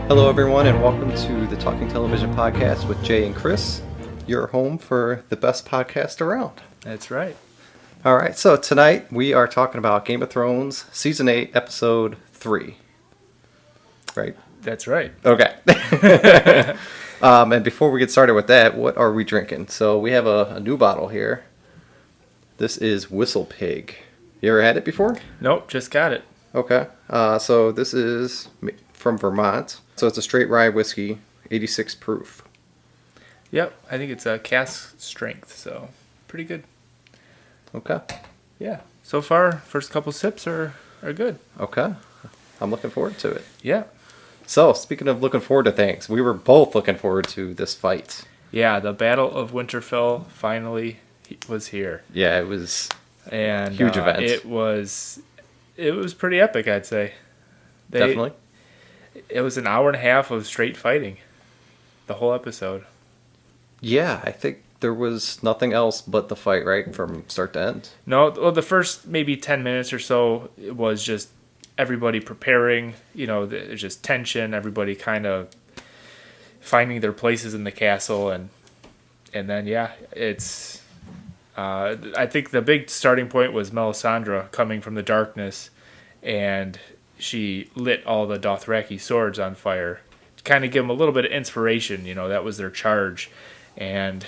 Hello, everyone, and welcome to the Talking Television Podcast with Jay and Chris, your home for the best podcast around. That's right. All right, so tonight we are talking about Game of Thrones, Season 8, Episode 3. Right? That's right. Okay. And before we get started with that, what are we drinking? So we have a new bottle here. This is Whistle Pig. You ever had it before? Nope, just got it. Okay. So this is from Vermont. So it's a straight rye whiskey, 86 proof. Yep, I think it's a cask strength, so pretty good. Okay. Yeah. So far, first couple sips are good. Okay. I'm looking forward to it. Yeah. So, speaking of looking forward to things, we were both looking forward to this fight. Yeah, the Battle of Winterfell finally was here. Yeah, it was and huge event. It was pretty epic, I'd say. Definitely. It was an hour and a half of straight fighting, the whole episode. Yeah, I think there was nothing else but the fight, right, from start to end. No, well, the first maybe 10 minutes or so it was just everybody preparing. You know, there's just tension, everybody kind of finding their places in the castle, and then, yeah, it's... I think the big starting point was Melisandre coming from the darkness, and she lit all the Dothraki swords on fire. Kind of give them a little bit of inspiration, you know, that was their charge. And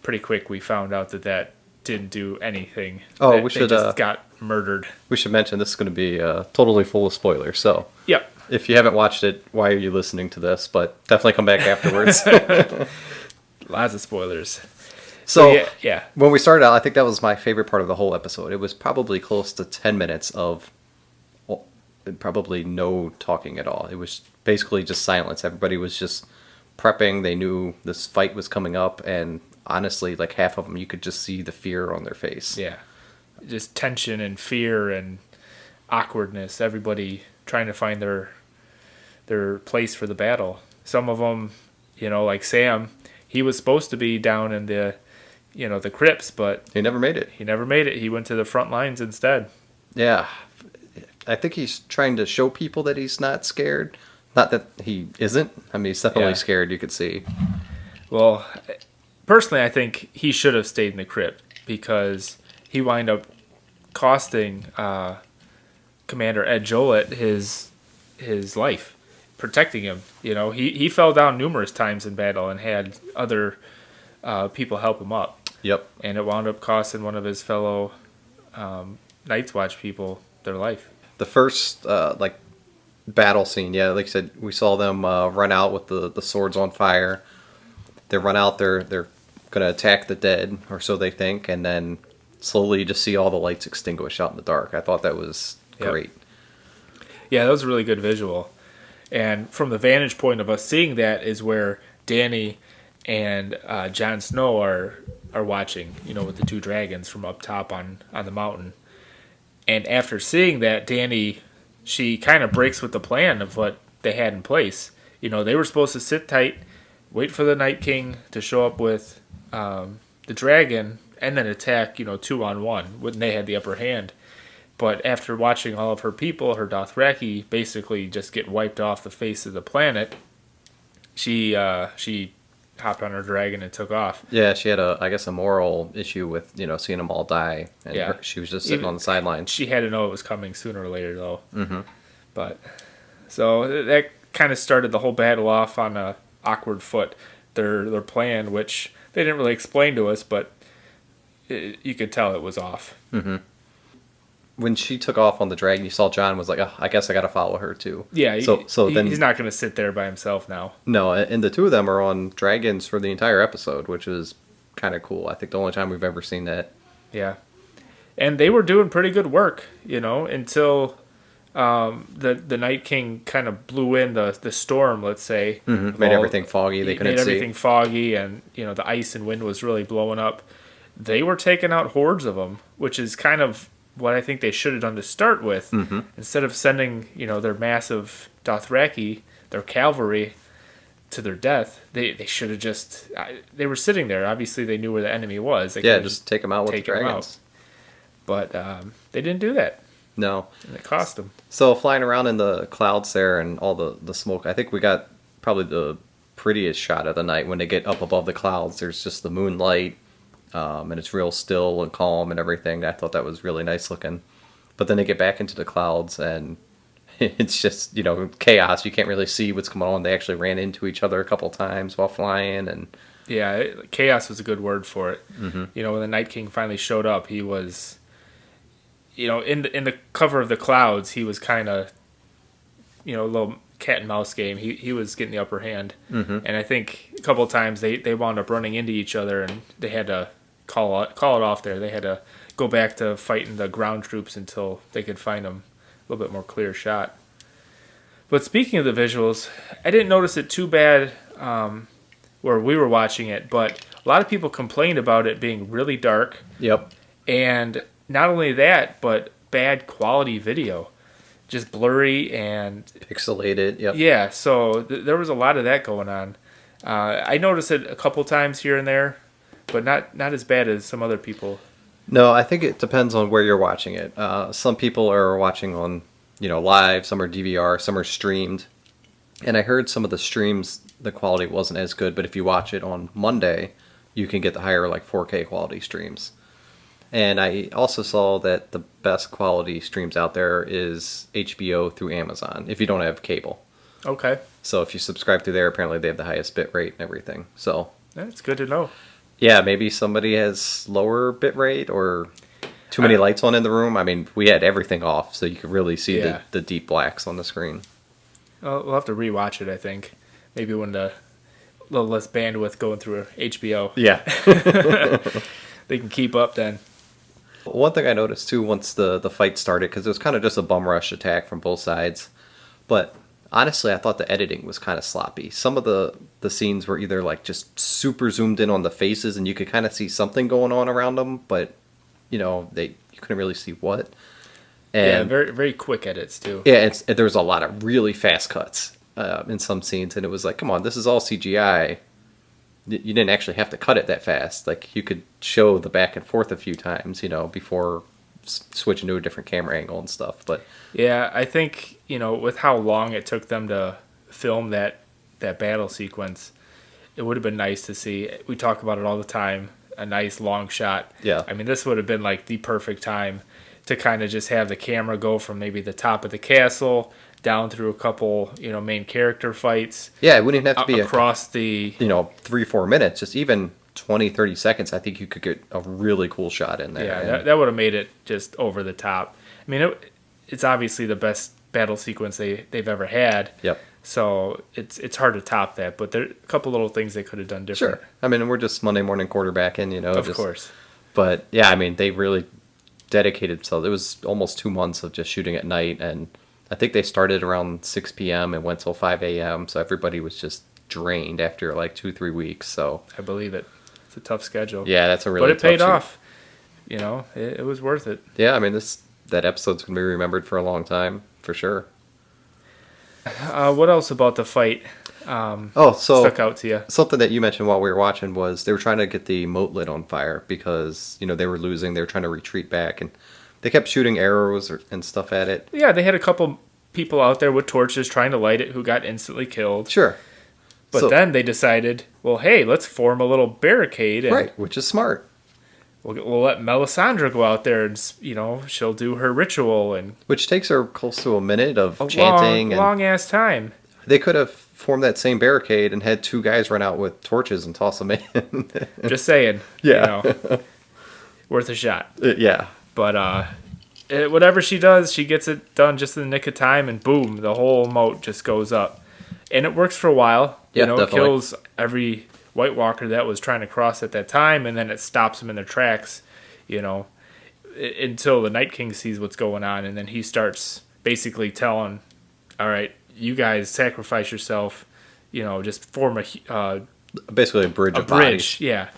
pretty quick we found out that didn't do anything. Oh, they just got murdered. We should mention this is going to be totally full of spoilers. So, yep. If you haven't watched it, why are you listening to this? But definitely come back afterwards. Lots of spoilers. So, yeah. When we started out, I think that was my favorite part of the whole episode. It was probably close to 10 minutes of probably no talking at all. It was basically just silence. Everybody was just prepping. They knew this fight was coming up, and honestly, like half of them, you could just see the fear on their face. Yeah. Just tension and fear and awkwardness. Everybody trying to find their place for the battle. Some of them, you know, like Sam, he was supposed to be down in the crypts, but he never made it. He went to the front lines instead. Yeah. I think he's trying to show people that he's not scared. Not that he isn't. I mean, he's definitely scared, you could see. Well, personally, I think he should have stayed in the crypt because he wound up costing Commander Ed Jolett his life, protecting him. You know, he fell down numerous times in battle and had other people help him up. Yep. And it wound up costing one of his fellow Night's Watch people their life. The first, battle scene, yeah, like I said, we saw them run out with the swords on fire. They run out, they're going to attack the dead, or so they think, and then slowly you just see all the lights extinguish out in the dark. I thought that was great. Yeah, that was a really good visual. And from the vantage point of us seeing that is where Dany and Jon Snow are watching, you know, with the two dragons from up top on the mountain. And after seeing that, Dany, she kind of breaks with the plan of what they had in place. You know, they were supposed to sit tight, wait for the Night King to show up with the dragon, and then attack, 2-on-1 when they had the upper hand. But after watching all of her people, her Dothraki, basically just get wiped off the face of the planet, she hopped on her dragon and took off. Yeah, she had a moral issue with, seeing them all die. And she was just sitting on the sidelines. She had to know it was coming sooner or later, though. Mm-hmm. But, so that kind of started the whole battle off on a awkward foot. Their plan, which they didn't really explain to us, but you could tell it was off. Mm-hmm. When she took off on the dragon, you saw Jon was like, oh, I guess I got to follow her too. Yeah, then he's not going to sit there by himself now. No, and the two of them are on dragons for the entire episode, which is kind of cool. I think the only time we've ever seen that. Yeah, and they were doing pretty good work, until the Night King kind of blew in the storm. Let's say made everything foggy. They couldn't see. Made everything foggy, and the ice and wind was really blowing up. They were taking out hordes of them, which is kind of what I think they should have done to start with. Mm-hmm. Instead of sending, their massive Dothraki, their cavalry, to their death, they should have just... They were sitting there. Obviously, they knew where the enemy was. They just take them out with the dragons. But they didn't do that. No. And it cost them. So flying around in the clouds there and all the smoke, I think we got probably the prettiest shot of the night when they get up above the clouds. There's just the moonlight, and it's real still and calm and everything. I thought that was really nice looking. But then they get back into the clouds and it's just, chaos. You can't really see what's going on. They actually ran into each other a couple times while flying. And Yeah, chaos was a good word for it. mm-hmm. When the Night King finally showed up, he was, in the cover of the clouds, he was kind of, a little cat and mouse game. He was getting the upper hand. Mm-hmm. And I think a couple of times they wound up running into each other, and they had to call it off there. They had to go back to fighting the ground troops until they could find them a little bit more clear shot. But speaking of the visuals, I didn't notice it too bad where we were watching it, but a lot of people complained about it being really dark. Yep. And not only that, but bad quality video. Just blurry and Pixelated. Yep. yeah, so there was a lot of that going on. I noticed it a couple times here and there, but not as bad as some other people. No, I think it depends on where you're watching it. Some people are watching on, live, some are DVR, some are streamed. And I heard some of the streams, the quality wasn't as good, but if you watch it on Monday, you can get the higher 4K quality streams. And I also saw that the best quality streams out there is HBO through Amazon, if you don't have cable. Okay. So if you subscribe through there, apparently they have the highest bit rate and everything. So That's good to know. yeah, maybe somebody has lower bit rate or too many lights on in the room. I mean, we had everything off, so you could really see Yeah. the deep blacks on the screen. We'll have to rewatch it, I think. Maybe when a little less bandwidth going through HBO. Yeah. They can keep up then. One thing I noticed too once the fight started, because it was kind of just a bum rush attack from both sides, but honestly I thought the editing was kind of sloppy. Some of the scenes were either just super zoomed in on the faces and you could kind of see something going on around them, but you couldn't really see what. Yeah, And very very quick edits too. yeah, there was a lot of really fast cuts in some scenes, and it was come on, this is all CGI. You didn't actually have to cut it that fast. You could show the back and forth a few times, before switching to a different camera angle and stuff. But Yeah, I think, with how long it took them to film that battle sequence, it would have been nice to see. We talk about it all the time, a nice long shot. yeah, I mean, this would have been the perfect time to kind of just have the camera go from maybe the top of the castle down through a couple, main character fights. yeah, it wouldn't even have to be across the 3-4 minutes, just even 20-30 seconds. I think you could get a really cool shot in there. Yeah, that would have made it just over the top. I mean, it's obviously the best battle sequence they've ever had. Yep. So it's hard to top that, but there are a couple little things they could have done different. Sure. I mean, we're just Monday morning quarterbacking, Of course. But yeah, I mean, they really dedicated themselves. It was almost 2 months of just shooting at night, and I think they started around 6 p.m. and went till 5 a.m. So everybody was just drained after 2-3 weeks. So I believe it. It's a tough schedule. yeah, that's a really but it tough paid shoot. off. It was worth it. Yeah, I mean, that episode's gonna be remembered for a long time for sure. What else about the fight So stuck out to you? something that you mentioned while we were watching was they were trying to get the moat lit on fire because they were losing. They were trying to retreat back, and they kept shooting arrows and stuff at it. Yeah, they had a couple people out there with torches trying to light it who got instantly killed. Sure, But then they decided, well, hey, let's form a little barricade. And right, which is smart. We'll let Melisandre go out there and, she'll do her ritual. And Which takes her close to a minute of a chanting. long-ass time. They could have formed that same barricade and had 2 guys run out with torches and toss them in. Just saying. Yeah. Worth a shot. Yeah. But whatever she does, she gets it done just in the nick of time, and boom, the whole moat just goes up. And it works for a while. Yeah, It definitely. kills every White Walker that was trying to cross at that time, and then it stops them in their tracks, until the Night King sees what's going on, and then he starts basically telling, all right, you guys sacrifice yourself, just form Basically a bridge a of bridge, bodies. yeah,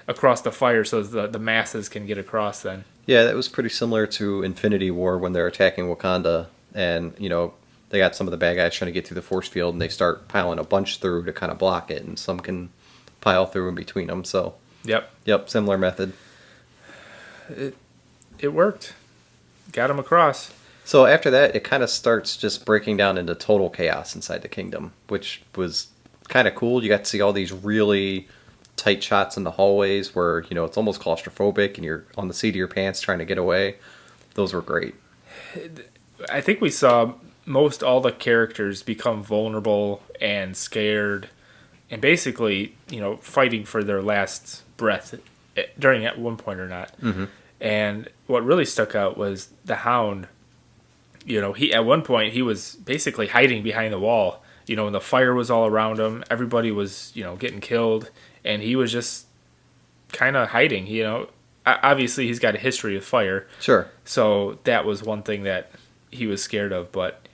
across the fire so the masses can get across then. Yeah, that was pretty similar to Infinity War when they're attacking Wakanda, and they got some of the bad guys trying to get through the force field, and they start piling a bunch through to kind of block it, and some can pile through in between them. So yep, similar method. It worked. Got them across. So after that, it kind of starts just breaking down into total chaos inside the kingdom, which was kind of cool. You got to see all these really tight shots in the hallways where, it's almost claustrophobic and you're on the seat of your pants trying to get away. Those were great. I think we saw most all the characters become vulnerable and scared and basically, fighting for their last breath during at one point or not. Mm-hmm. And what really stuck out was the Hound. He at one point he was basically hiding behind the wall. And the fire was all around him. Everybody was, getting killed, and he was just kind of hiding. Obviously he's got a history of fire. Sure. So that was one thing that he was scared of. But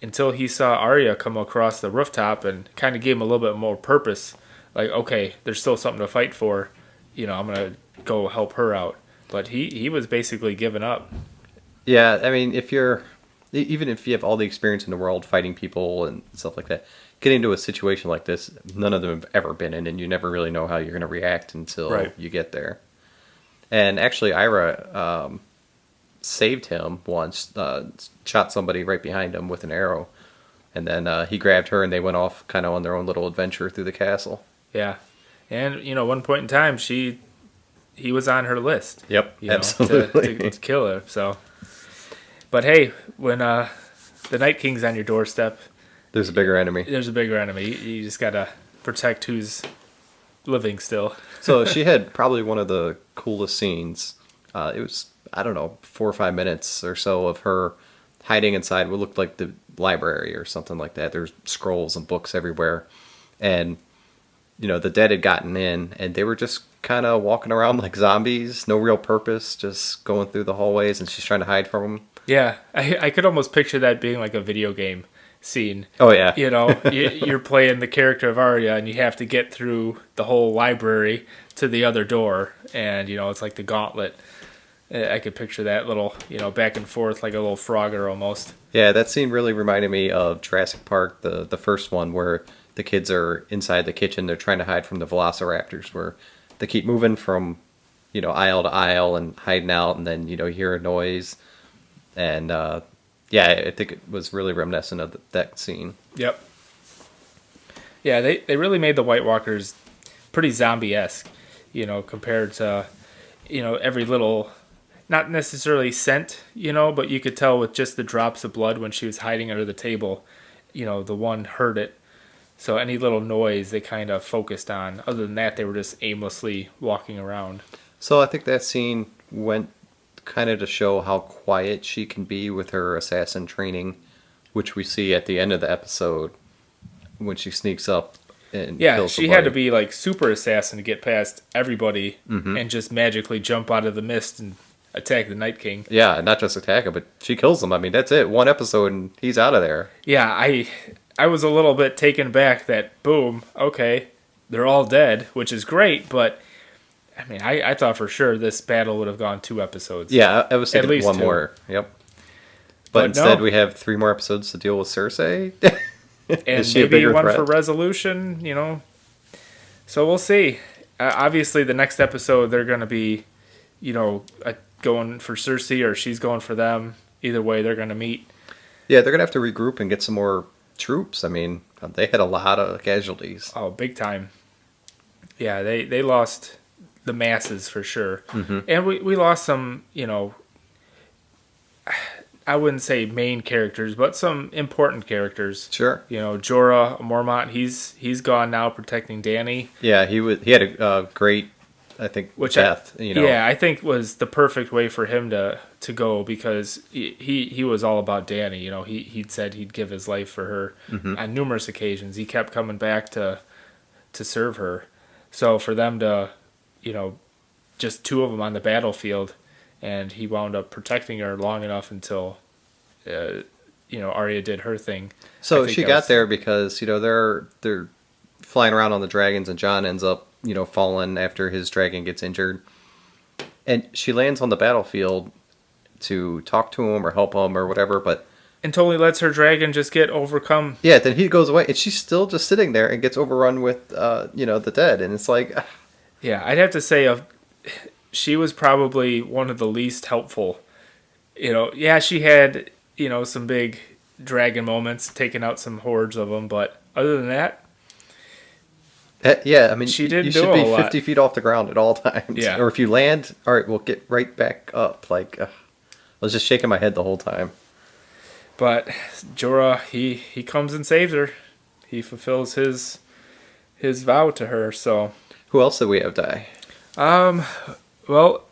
until he saw Arya come across the rooftop and kind of gave him a little bit more purpose, like, okay, there's still something to fight for. I'm gonna go help her out. But he was basically giving up. Yeah, I mean, even if you have all the experience in the world fighting people and stuff like that, getting into a situation like this, none of them have ever been in, and you never really know how you're going to react until you get there. And actually, Ira saved him once, shot somebody right behind him with an arrow, and then he grabbed her, and they went off kind of on their own little adventure through the castle. Yeah, and one point in time, he was on her list. Yep, absolutely. To kill her. So. But hey, when the Night King's on your doorstep, there's a bigger enemy. There's a bigger enemy. You just gotta protect who's living still. So she had probably one of the coolest scenes. It was, I don't know, 4 or 5 minutes or so of her hiding inside what looked like the library or something like that. There's scrolls and books everywhere, and the dead had gotten in, and they were just kind of walking around like zombies, no real purpose, just going through the hallways, and she's trying to hide from them. Yeah, I could almost picture that being like a video game scene. Oh, yeah. You're playing the character of Arya, and you have to get through the whole library to the other door, and, it's like the gauntlet. I could picture that little, back and forth like a little Frogger almost. Yeah, that scene really reminded me of Jurassic Park, the first one, where the kids are inside the kitchen. They're trying to hide from the velociraptors, where they keep moving from, aisle to aisle and hiding out, and then, you hear a noise. And, I think it was really reminiscent of that scene. Yep. Yeah, they really made the White Walkers pretty zombie-esque, compared to, every little, not necessarily scent, but you could tell with just the drops of blood when she was hiding under the table, the one heard it. So any little noise they kind of focused on. Other than that, they were just aimlessly walking around. So I think that scene went kind of to show how quiet she can be with her assassin training, which we see at the end of the episode when she sneaks up and kills she had to be like super assassin to get past everybody and just magically jump out of the mist and attack the Night King. Yeah, not just attack him, but she kills him. I mean, that's it. One episode and he's out of there. Yeah, I was a little bit taken back that, boom, okay, they're all dead, which is great, but I mean, I thought for sure this battle would have gone 2 episodes. Yeah, I was thinking at least one 2. More. Yep. But instead, we have 3 more episodes to deal with Cersei. And maybe one for resolution, So we'll see. Obviously, the next episode, they're going to be, going for Cersei or she's going for them. Either way, they're going to meet. Yeah, they're going to have to regroup and get some more troops. I mean, they had a lot of casualties. Oh, big time. Yeah, they lost the masses for sure. Mm-hmm. And we lost some, I wouldn't say main characters, but some important characters. Sure. Jorah Mormont, he's gone now protecting Dany. Yeah, he had a great, I think, death. Yeah, I think was the perfect way for him to go because he was all about Dany. He'd said he'd give his life for her on numerous occasions. He kept coming back to serve her. So for them to, just 2 of them on the battlefield, and he wound up protecting her long enough until, Arya did her thing. So she got there because, they're flying around on the dragons, and Jon ends up, falling after his dragon gets injured. And she lands on the battlefield to talk to him or help him or whatever, but... And totally lets her dragon just get overcome. Yeah, then he goes away, and she's still just sitting there and gets overrun with, the dead. And it's like... Yeah, I'd have to say she was probably one of the least helpful. She had some big dragon moments, taking out some hordes of them. But other than that, Yeah, I mean, she didn't you do should a be whole lot. 50 feet off the ground at all times. Yeah. Or if you land, all right, we'll get right back up. Like, I was just shaking my head the whole time. But Jorah, he comes and saves her. He fulfills his vow to her. So, Who else did we have die? well,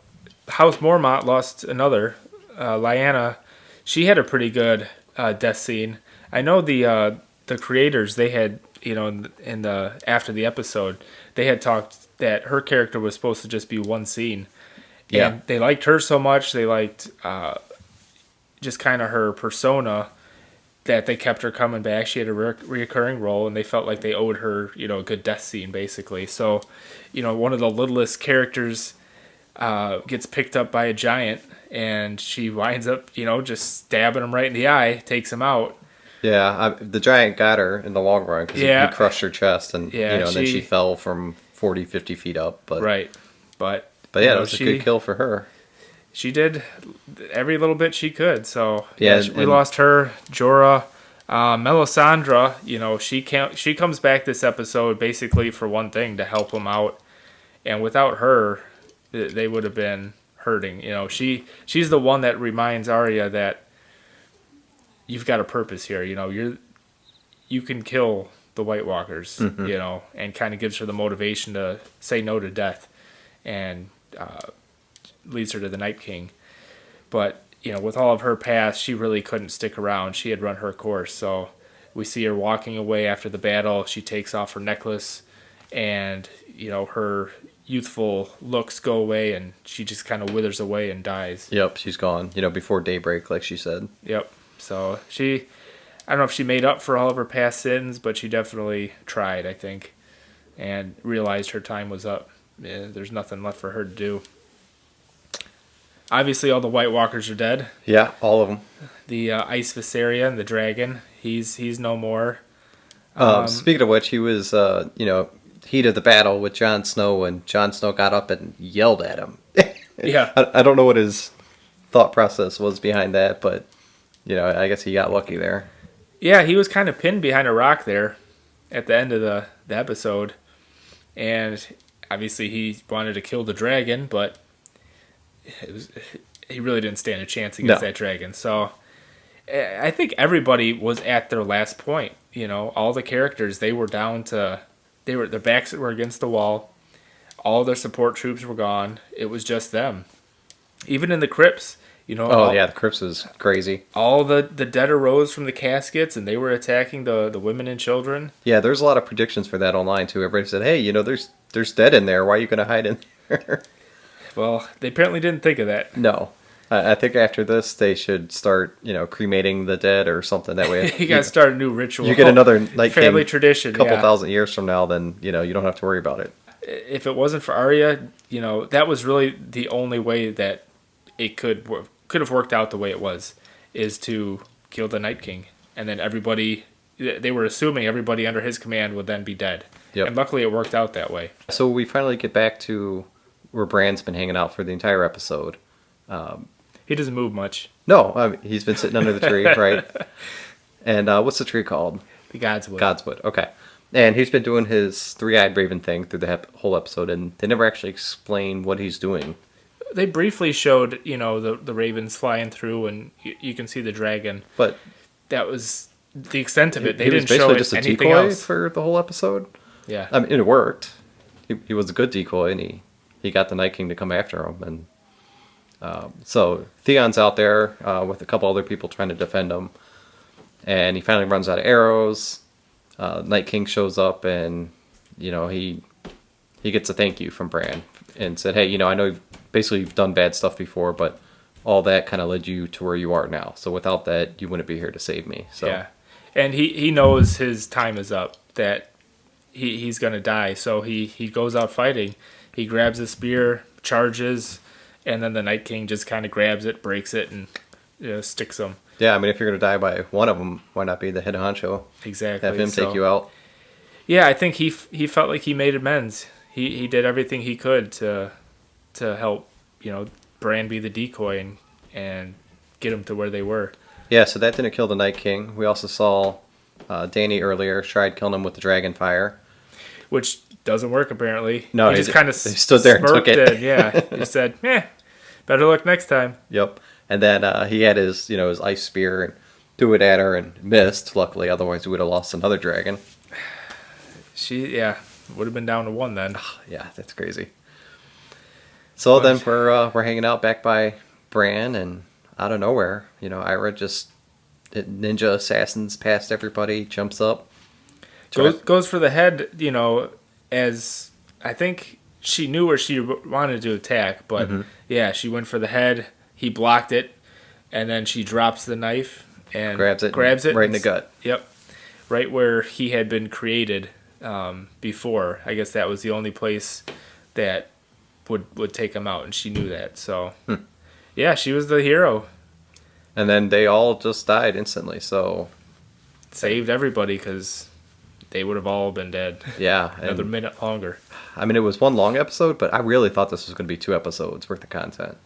House Mormont lost another. Lyanna, she had a pretty good death scene. I know the creators, they had, in the after the episode, they had talked that her character was supposed to just be one scene. Yeah. And they liked her so much, they liked just kind of her persona, that they kept her coming back. She had a reoccurring role, and they felt like they owed her, a good death scene, basically. So, one of the littlest characters gets picked up by a giant, and she winds up, just stabbing him right in the eye, takes him out. Yeah, the giant got her in the long run because Yeah. he crushed her chest, and Yeah, and then she fell from 40, 50 feet up. But Right. But yeah, that was a good kill for her. She did every little bit she could. So Yeah, we lost her. Jorah, Melisandre. She comes back this episode basically for one thing, to help him out. And without her, they would have been hurting. She's the one that reminds Arya that you've got a purpose here. You can kill the White Walkers. And kind of gives her the motivation to say no to death, and leads her to the Night King. But with all of her past, she really couldn't stick around. She had run her course. So we see her walking away after the battle. She takes off her necklace, and her youthful looks go away, and she just kind of withers away and dies. Yep, she's gone. Before daybreak, like she said. Yep. So I don't know if she made up for all of her past sins, but she definitely tried, I think, and realized her time was up. Yeah, there's nothing left for her to do. Obviously, all the White Walkers are dead. Yeah, all of them. The Ice Viserion, the dragon, he's no more. Speaking of which, he was, heat of the battle with Jon Snow, and Jon Snow got up and yelled at him. Yeah. I don't know what his thought process was behind that, but, I guess he got lucky there. Yeah, he was kind of pinned behind a rock there at the end of the episode. And obviously he wanted to kill the dragon, but he really didn't stand a chance against that dragon. So I think everybody was at their last point. All the characters, they were down to, their backs were against the wall. All their support troops were gone. It was just them. Even in the crypts, the crypts is crazy. All the dead arose from the caskets, and they were attacking the women and children. Yeah, there's a lot of predictions for that online too. Everybody said, "Hey, there's dead in there. Why are you going to hide in there?" Well, they apparently didn't think of that. No, I think after this they should start, cremating the dead or something. That way, You got to start a new ritual. you get another Night family King tradition. a couple yeah. thousand years from now, then you don't have to worry about it. If it wasn't for Arya, that was really the only way that it could have worked out the way it was, is to kill the Night King, and then everybody. They were assuming everybody under his command would then be dead. Yep. And luckily it worked out that way. So we finally get back to where Bran's been hanging out for the entire episode. He doesn't move much. No, he's been sitting under the tree, right? And what's the tree called? The Godswood. Godswood, okay. And he's been doing his three-eyed raven thing through the whole episode, and they never actually explain what he's doing. They briefly showed, the ravens flying through, and you can see the dragon. But that was the extent of it. They he was didn't show basically just a anything decoy else. for the whole episode. Yeah. I mean, it worked. He was a good decoy, and he got the Night King to come after him. And so Theon's out there with a couple other people trying to defend him. And he finally runs out of arrows. Night King shows up, and, he gets a thank you from Bran and said, hey, I know you've done bad stuff before, but all that kind of led you to where you are now. So without that, you wouldn't be here to save me. So. Yeah. And he knows his time is up, that he's going to die. So he goes out fighting. He grabs a spear, charges, and then the Night King just kind of grabs it, breaks it, and sticks him. Yeah, I mean, if you're going to die by one of them, why not be the head honcho? Exactly. Have him take you out. Yeah, I think he felt like he made amends. He did everything he could to help, Bran be the decoy and get them to where they were. Yeah, so that didn't kill the Night King. We also saw Danny earlier tried killing him with the dragon fire. Which doesn't work, apparently. No, he just kind of stood there and took it. Yeah, he said, better luck next time. Yep. And then he had his ice spear and threw it at her and missed, luckily. Otherwise, we would have lost another dragon. Would have been down to one then. Yeah, that's crazy. So then we're hanging out back by Bran, and out of nowhere, Ira just ninja assassins past everybody, jumps up. Goes for the head, as I think she knew where she wanted to attack, but she went for the head. He blocked it, and then she drops the knife and grabs it right in the gut. Yep, right where he had been created before. I guess that was the only place that would take him out, and she knew that. So, she was the hero. And then they all just died instantly. So saved everybody because they would have all been dead. Yeah, another minute longer. I mean, it was one long episode, but I really thought this was going to be 2 episodes worth of content.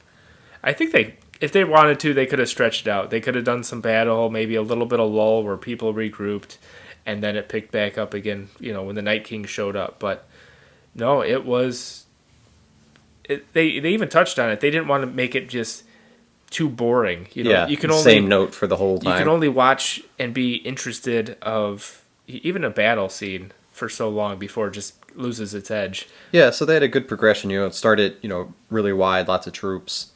I think if they wanted to, they could have stretched it out. They could have done some battle, maybe a little bit of lull where people regrouped, and then it picked back up again, when the Night King showed up. But no, it was... They even touched on it. They didn't want to make it just too boring. You can only, same note for the whole time. You can only watch and be interested of even a battle scene for so long before it just loses its edge. Yeah, so they had a good progression. It started, really wide, lots of troops,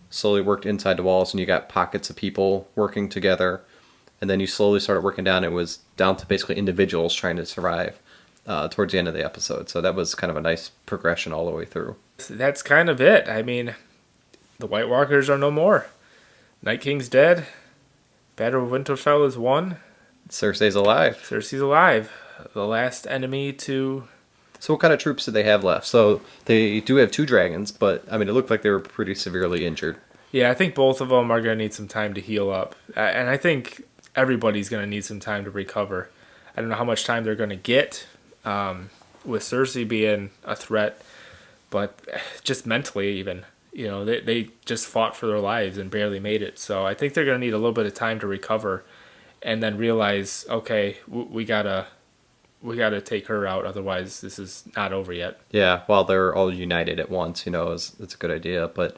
slowly worked inside the walls, and you got pockets of people working together. And then you slowly started working down. It was down to basically individuals trying to survive towards the end of the episode. So that was kind of a nice progression all the way through. That's kind of it. I mean, the White Walkers are no more. Night King's dead. Battle of Winterfell is won. Cersei's alive. Cersei's alive. The last enemy to... So what kind of troops do they have left? So they do have 2 dragons, but, I mean, it looked like they were pretty severely injured. Yeah, I think both of them are going to need some time to heal up. And I think everybody's going to need some time to recover. I don't know how much time they're going to get with Cersei being a threat, but just mentally even. They just fought for their lives and barely made it. So I think they're going to need a little bit of time to recover and then realize, okay, we gotta take her out. Otherwise, this is not over yet. Yeah, while they're all united at once, it's a good idea. But,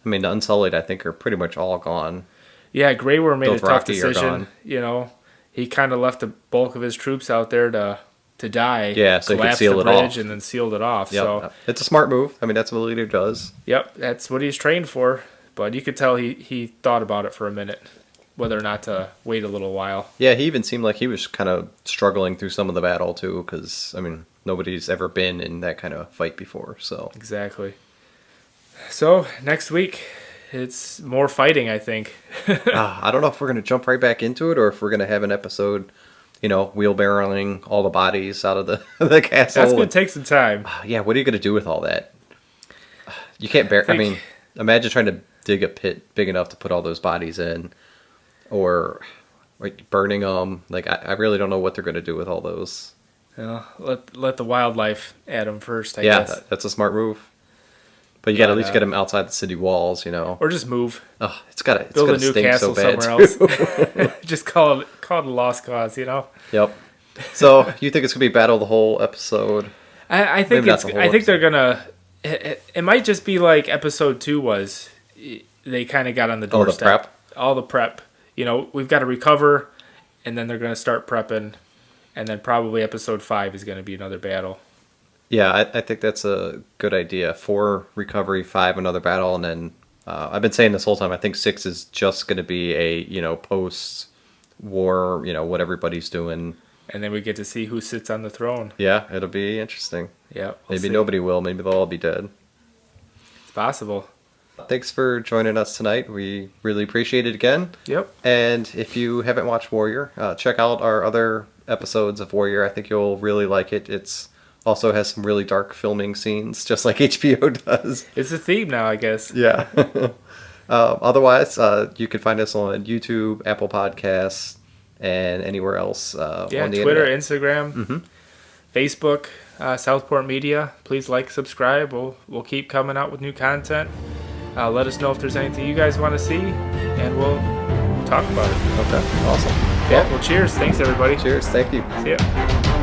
I mean, the Unsullied, I think, are pretty much all gone. Yeah, Grey Worm made a tough decision. He kind of left the bulk of his troops out there to die. Yeah, so he could seal it off. And then sealed it off. Yep. So it's a smart move. I mean, that's what a leader does. Yep, that's what he's trained for. But you could tell he thought about it for a minute, whether or not to wait a little while. Yeah, he even seemed like he was kind of struggling through some of the battle, too, because, I mean, nobody's ever been in that kind of fight before, so... Exactly. So, next week, it's more fighting, I think. I don't know if we're going to jump right back into it, or if we're going to have an episode, wheelbarrowing all the bodies out of the castle. That's going to take some time. Yeah, what are you going to do with all that? You can't I mean, imagine trying to dig a pit big enough to put all those bodies in. Or burning them. Like, I really don't know what they're going to do with all those. Let the wildlife at them first, I guess. guess. That's a smart move. But you got to at least get them outside the city walls, Or just move. Oh, it's got to build a new castle so bad somewhere else. Just call it a lost cause, Yep. So, you think it's going to be battle the whole episode? I think they're going to... It might just be like episode 2 was. They kind of got on the doorstep. All the prep. We've got to recover, and then they're going to start prepping, and then probably episode 5 is going to be another battle. Yeah, I think that's a good idea. 4 recovery, 5 another battle, and then I've been saying this whole time, I think 6 is just going to be a, post-war, what everybody's doing. And then we get to see who sits on the throne. Yeah, it'll be interesting. Yeah. Maybe nobody will. Maybe they'll all be dead. It's possible. Thanks for joining us tonight. We really appreciate it again. Yep. And if you haven't watched Warrior, check out our other episodes of Warrior. I think you'll really like it. It's also has some really dark filming scenes, just like HBO does. It's a theme now, I guess. Yeah. Otherwise, you can find us on YouTube, Apple Podcasts, and anywhere else on the Twitter, internet. Instagram, Facebook, Southport Media. Please like, subscribe. We'll keep coming out with new content. Let us know if there's anything you guys want to see. and we'll talk about it. Okay, awesome. Yeah. Well, cheers. Thanks, everybody. Cheers. Thank you. See ya.